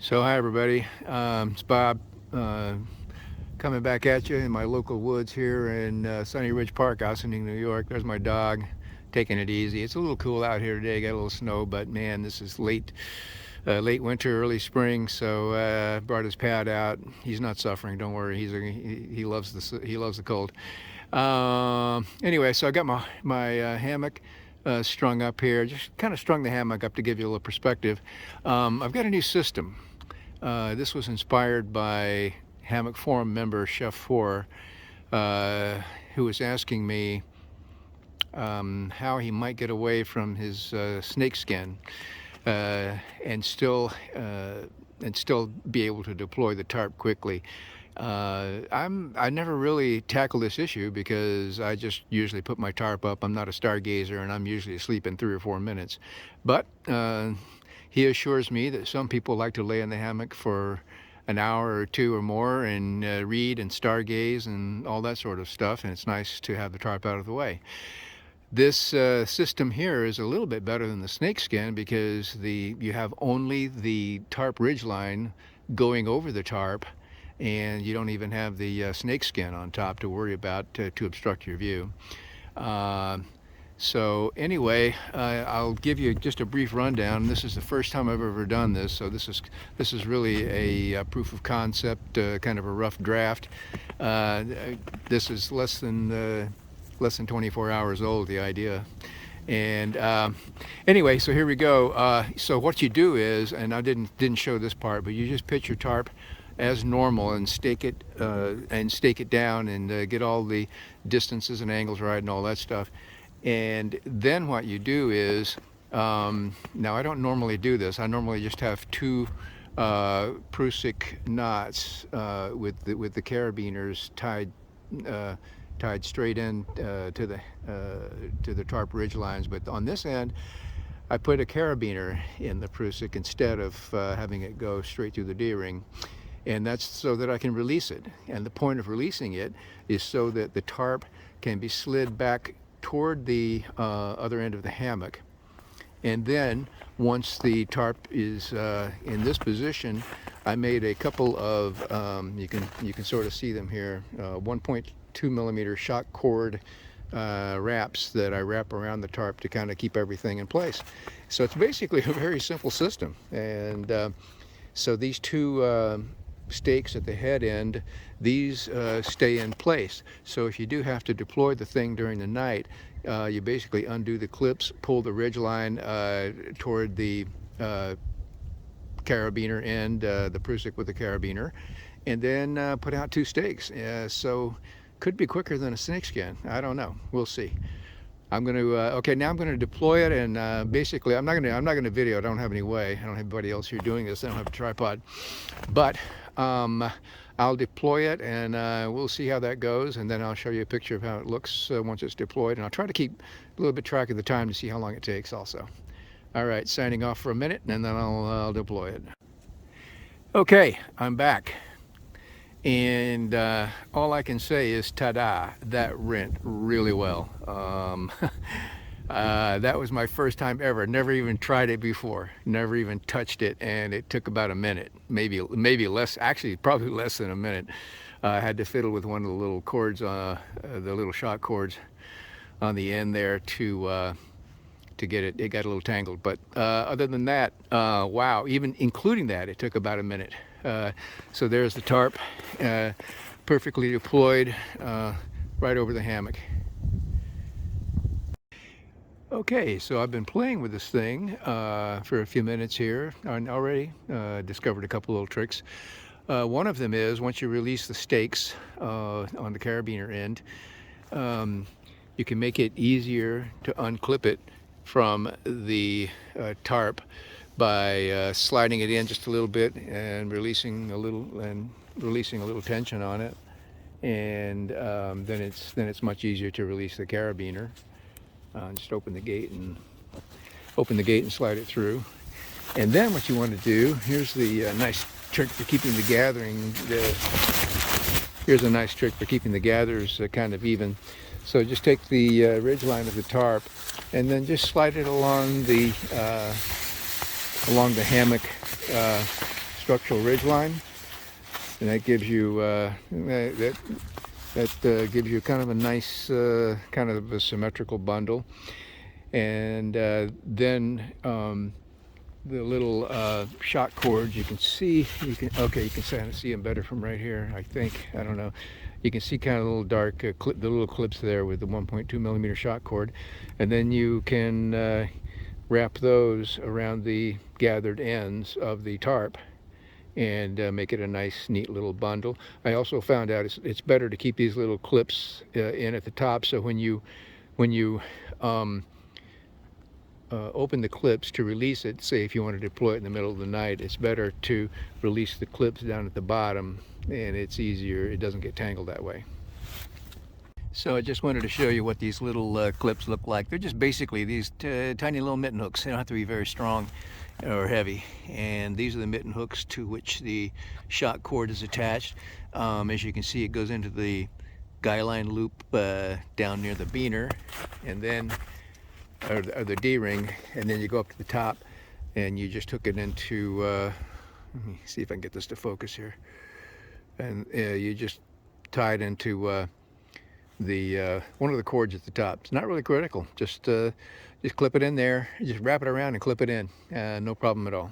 So hi everybody, it's Bob coming back at you in my local woods here in Sunny Ridge Park, Ossining, New York. There's my dog, taking it easy. It's a little cool out here today. Got a little snow, but man, this is late winter, early spring. So brought his pad out. He's not suffering. Don't worry. He loves the cold. Anyway, so I got my hammock strung up here. Just kind of strung the hammock up to give you a little perspective. I've got a new system. This was inspired by Hammock Forum member Chef 4, who was asking me how he might get away from his snakeskin uh, and still be able to deploy the tarp quickly. I never really tackle this issue because I just usually put my tarp up. I'm not a stargazer, and I'm usually asleep in 3 or 4 minutes. But he assures me that some people like to lay in the hammock for an hour or two or more and read and stargaze and all that sort of stuff, and it's nice to have the tarp out of the way. This system here is a little bit better than the snakeskin because you have only the tarp ridgeline going over the tarp, and you don't even have the snakeskin on top to worry about to obstruct your view. Uh, so anyway, I'll give you just a brief rundown. This is the first time I've ever done this, so this is really a proof of concept, kind of a rough draft. This is less than 24 hours old, the idea. And anyway, so here we go. So what you do is, and I didn't show this part, but you just pitch your tarp as normal and stake it down and get all the distances and angles right and all that stuff. And then what you do is, now I don't normally do this. I normally just have two Prusik knots with the carabiners tied straight in to the tarp ridge lines. But on this end, I put a carabiner in the Prusik instead of having it go straight through the D-ring. And that's so that I can release it. And the point of releasing it is so that the tarp can be slid back toward the other end of the hammock. And then once the tarp is in this position, I made a couple of, you can sort of see them here, 1.2 millimeter shock cord wraps that I wrap around the tarp to kind of keep everything in place. So it's basically a very simple system. And so these two stakes at the head end, these stay in place. So if you do have to deploy the thing during the night, you basically undo the clips, pull the ridge line toward the carabiner end, the Prusik with the carabiner, and then put out two stakes. So could be quicker than a snakeskin. I don't know. We'll see. I'm going to okay. Now I'm going to deploy it, and basically, I'm not going to video. I don't have any way. I don't have anybody else here doing this. I don't have a tripod, but I'll deploy it, and we'll see how that goes, and then I'll show you a picture of how it looks once it's deployed, and I'll try to keep a little bit track of the time to see how long it takes, also. All right, signing off for a minute, and then I'll deploy it. Okay, I'm back. And all I can say is, ta-da, that went really well. That was my first time ever. Never even tried it before. Never even touched it, and it took about a minute, maybe less. Actually, probably less than a minute. I had to fiddle with one of the little cords, the little shock cords on the end there to get it. It got a little tangled, but other than that, wow! Even including that, it took about a minute. So there's the tarp, perfectly deployed right over the hammock. Okay, so I've been playing with this thing for a few minutes here and already discovered a couple little tricks. One of them is once you release the stakes on the carabiner end, you can make it easier to unclip it from the tarp by sliding it in just a little bit and releasing a little tension on it, and then it's much easier to release the carabiner. Just open the gate and slide it through. And then what you want to do, here's the nice trick for keeping the gathering. Here's a nice trick for keeping the gathers kind of even. So just take the ridge line of the tarp and then just slide it along the hammock structural ridge line, and that gives you gives you kind of a nice kind of a symmetrical bundle. And then the little shock cords, you can see, you can kind of see them better from right here, I think. I don't know. You can see kind of the little dark the little clips there with the 1.2 millimeter shock cord, and then you can wrap those around the gathered ends of the tarp and make it a nice, neat little bundle. I also found out it's better to keep these little clips in at the top, so when you open the clips to release it, say if you want to deploy it in the middle of the night, it's better to release the clips down at the bottom, and it's easier, it doesn't get tangled that way. So I just wanted to show you what these little clips look like. They're just basically these tiny little mitten hooks. They don't have to be very strong or heavy, and these are the mitten hooks to which the shock cord is attached. As you can see, it goes into the guy line loop down near the beaner, and then or the D-ring, and then you go up to the top and you just hook it into let me see if I can get this to focus here, and you just tie it into the one of the cords at the top. It's not really critical, just clip it in there, just wrap it around and clip it in, no problem at all.